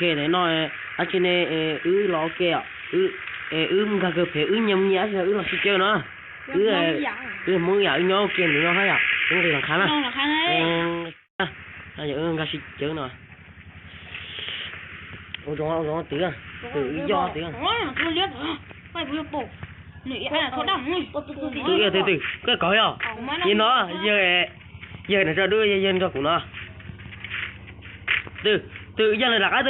để nói ở trên này lo kia mình gặp cái phải nhầm nhá chứ là xí chơi nữa muốn dạo nhau kia nữa hay à cái gì là khá là giờ gặp xí chơi nữa ô đó tí à tự do tí à từ cái cõi à nhìn nó giờ này cho đưa dân cho của nó từ dân này là cái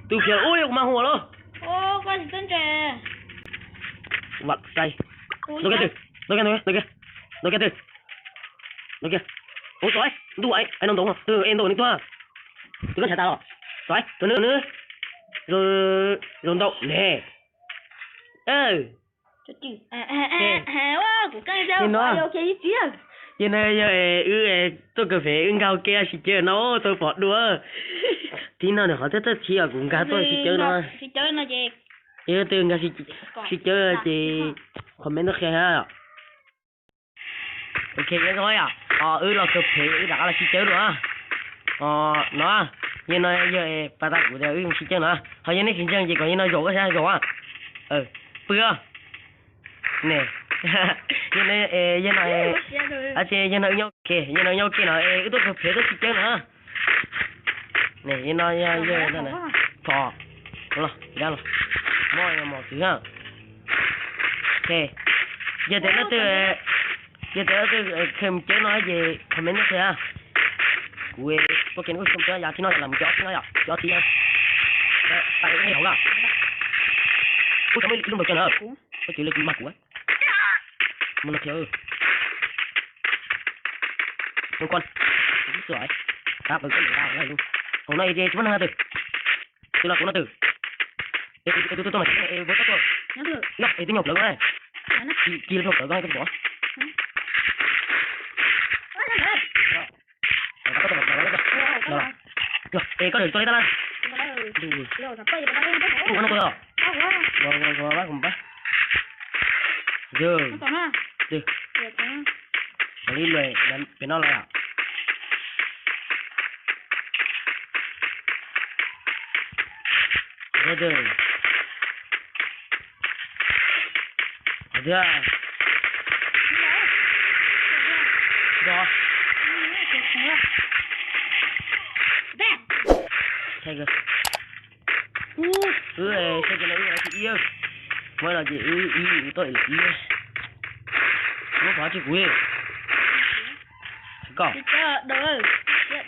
từ kiểu ôi mà hùa luôn ô con gì tên trẻ mặt đây nó cái ôi trời đu ấy anh đúng không từ em đồ đi tua từ cái thằng tao rồi từ nữa rồi đậu nè của cái đâu ok chứ giờ này giờ tôi cần phải ngao kia xí chơi nó tôi bỏ đùa tí nào để họ thích chi ở cũng cả tôi xí chơi nó gì giờ tôi ngao xí chơi thì comment nó khe ha ok cái thôi à là cực phải đã là xí chơi nữa nó như nói giờ bà ta của đều xí chơi nữa họ như này xí chơi gì còn như nói rổ cái sao rổ à bữa nè như này như này chị như này nhau kia như này nhau kia nó tôi cực phải tôi xí chơi nữa nè như nói như này này thò rồi ra rồi mọi thứ ha ok giờ tới nó từ xem chơi nói gì comment nó kìa quê có kiến có không chơi giờ thì nó làm chó thì tại cái hiểu là ui cảm ơn lúc đầu chơi nữa có chịu lên mặt của mình là chơi con sửa đáp được cái này luôn hôm nay thì chúng nó từ là cũng nó từ tôi mà với các tôi nó tôi nhục lớn này kia nhục lớn cái bỏ rồi có được tôi ta nó có rồi bác cùng bác giờ đi đi về bên nó là rồi rồi đó thay cơ thay cái này là chị yêu mới là chị yêu tôi là yêu nó quá chị quý có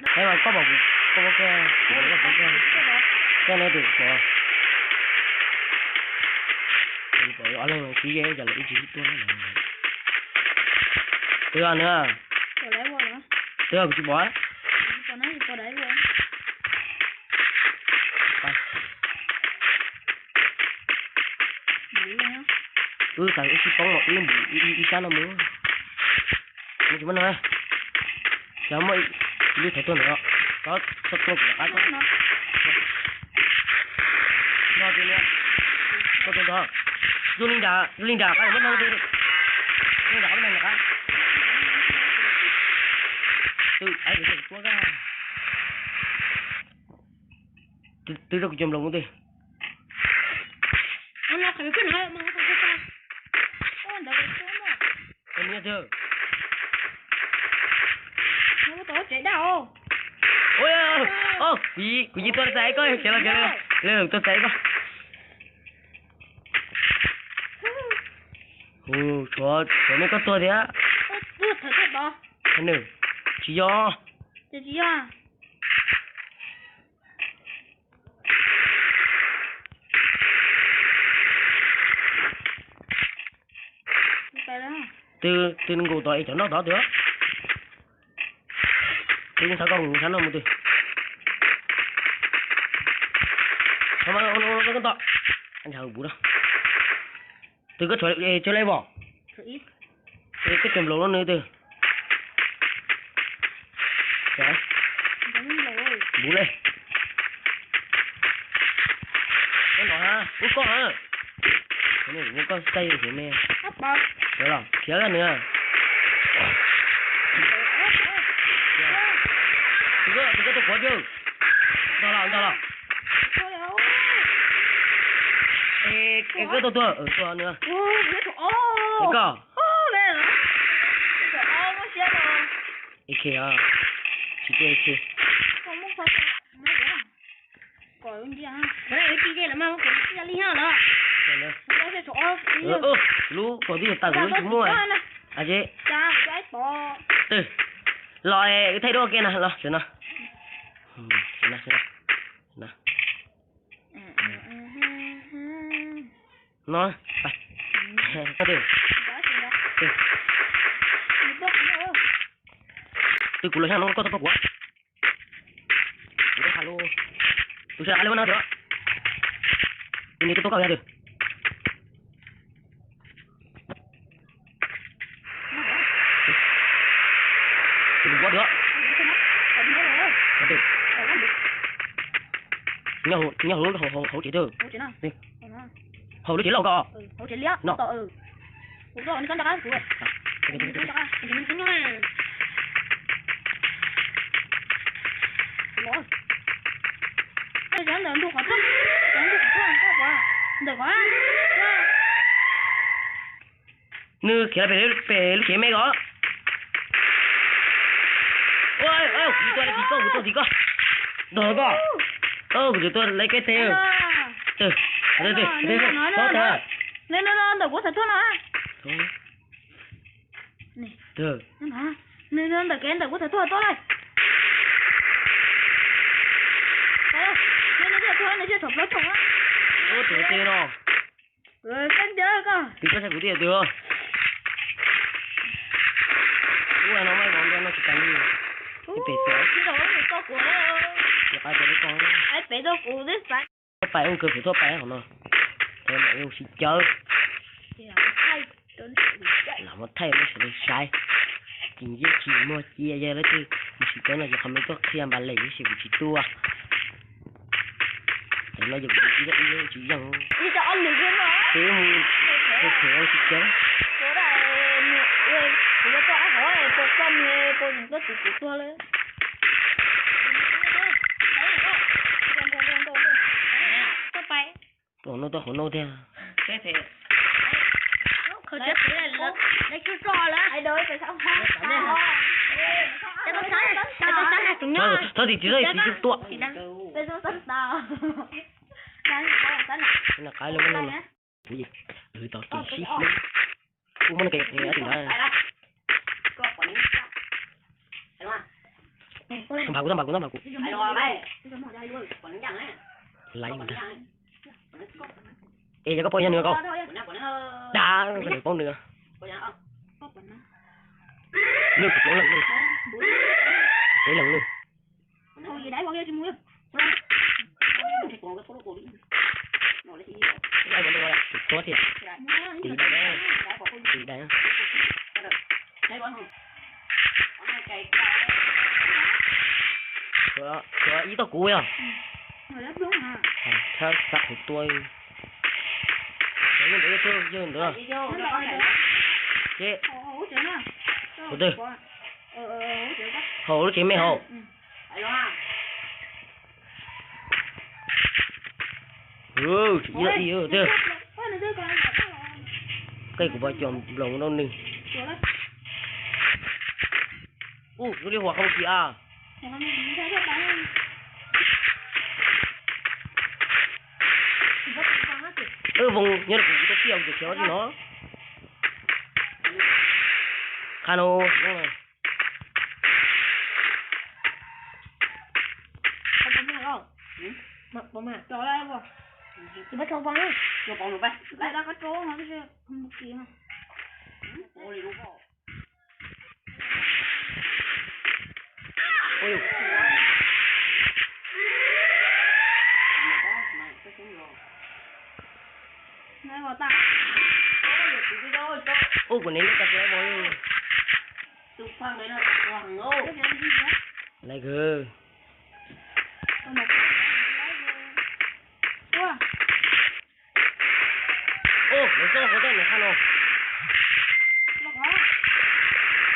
hay là có cái này được có bởi ở đây là chỉ ghé giờ lại chỉ tôi nói là tôi ăn nữa tôi ăn chỉ bỏ tại cái con một cái đi xa nó muốn nó chỉ muốn nói cháu mới đi thấy tôi nữa có sắp tôi của cái nó thì nè có tôi đó Linh Đà cái mất đâu đi Linh Đà cái này là cái ai được quá ra từ đâu chìm lòng đi anh là cái này mà em nghe chưa nó có chạy đâu ôi gì tôi thấy coi chờ lên tôi thấy coi trời mới có tôi đấy á tôi thấy cái đó anh nữ chỉ do từ ngủ tối cho nó đó được từ sao con sao nó một tí sao mà nó con to anh chào bố đó từ cái chuối cho lấy bỏ từ cái chùm lỗ nó nữa từ đấy bố đây con nhỏ ha con hả cái này con cây của mẹ được rồi kéo ra nữa từ cái tôi có chưa đó là rồi. Thôi đâu. Ê, cái tôi tôi nữa. Cái chỗ ô. Cái cỏ. Về rồi. Trời ơi, có xe rồi. Ê kìa. Chị tôi kìa. Không muốn sao. Mấy đứa. Còn gì à? Cái này cái kia là mang cái kia đi ha đó. Đây nữa. Cái chỗ. Lú có gì tao lú chúng mua à? À chị. Cha, cái to. Từ. Loại thay đổi kia nè, lo, xem nào. Xem nào. Nó,ไป. Có được. Từ cú lên nó có tao quá. Tôi hello. Tôi sẽ alo nó được. Ini tôi có ra được. Đừng quá được. Nhau hổ chỉ được. Đi. Hổ nó chỉ lâu co. Hổ chỉ liếc. Nó. Ủa rồi, con đã cái. Mình tính nha. Rồi. Bây giờ nó đủ khó khăn. Có quá. Được quá. Nư kia về lúc kia mấy có. Ôi, gì có. Đồ có. Tôi lấy cái tiêu. Từ. Đây. Tốt rồi. Lên nó được của thật thôi nó. Thôi. Này. Được. Nó. Nên được cái của thật thôi tốt này. Nên nó thôi nó chưa thọc nó thọc á. Ô, tự tiêu đâu. Rồi, canh chơi cơ. Thì có thể của tiêu được. Ủa, nó mới bóng ra nó chỉ cần gì. Cái bể xéo. Cái đó nó to của nó. Dạ, phải cho nó con. Ai bể đó của đấy phải. Có phải ông cười phải thôi phải hả nó. Thế mà ông xin chơi. Là một thay nó sẽ sai. Chính giết chỉ mua chia ra đó chứ. Mình chỉ có là giờ không có khi em bán lấy sẽ bị chỉ tua. Thế nó dùng chỉ dòng. Đi cho ông được không ạ? Thế mà thế ông chỉ chơi. Chỗ này người ta có ác hỏi bộ con bộ những cái sự của lên. Nó to khổ nô thế. Cái thế. Khởi chết thế là lấy cái trò là ai đôi phải sao ha. Thôi thì chỉ đây thì chút tua. Bây giờ rất đau. Là cái luôn luôn. Cái gì? Tao chỉ ship luôn. Cũng muốn cái tình đó. Thằng bà cụ. Lấy mà. Ê, giờ có bao nhiêu nữa không? Đã, có được con nữa. Nước của lần luôn. Cái lần luôn. Thôi gì đấy bao nhiêu chứ mua. Ai còn đâu có thiệt. Tí đây. Có ý tao cùi à? Thật sạc của tôi. Đấy, để chưa nữa. Chị. Hồ tư. Hồ nó chỉ mấy hồ. Chị tư. Cây của bà chồng lồng đâu nè. Nó đi hoạt không chị à? Vùng nhớ cũng có tiêu được chéo thì nó. Cano, đúng rồi. Bông à, trời ơi không? Chị bắt sâu bông đi. Sâu bông được bay. Lại ra có trố mà cái gì? Không được gì hả? Ôi đúng không? Ôi. Này vào ta. Ôi của nên nó sẽ bôi. Tụi khoang đấy là hoàng ô. Này cơ. Ô, nó sao có tên này khăn không?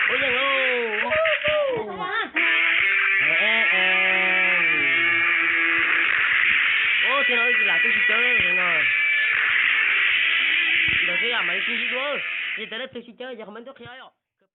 Ôi dần ô. thì nó là tôi chỉ chơi rồi nè được cái à mày xin gì đó thì tới đây tôi chỉ chơi giờ không biết tôi khi ấy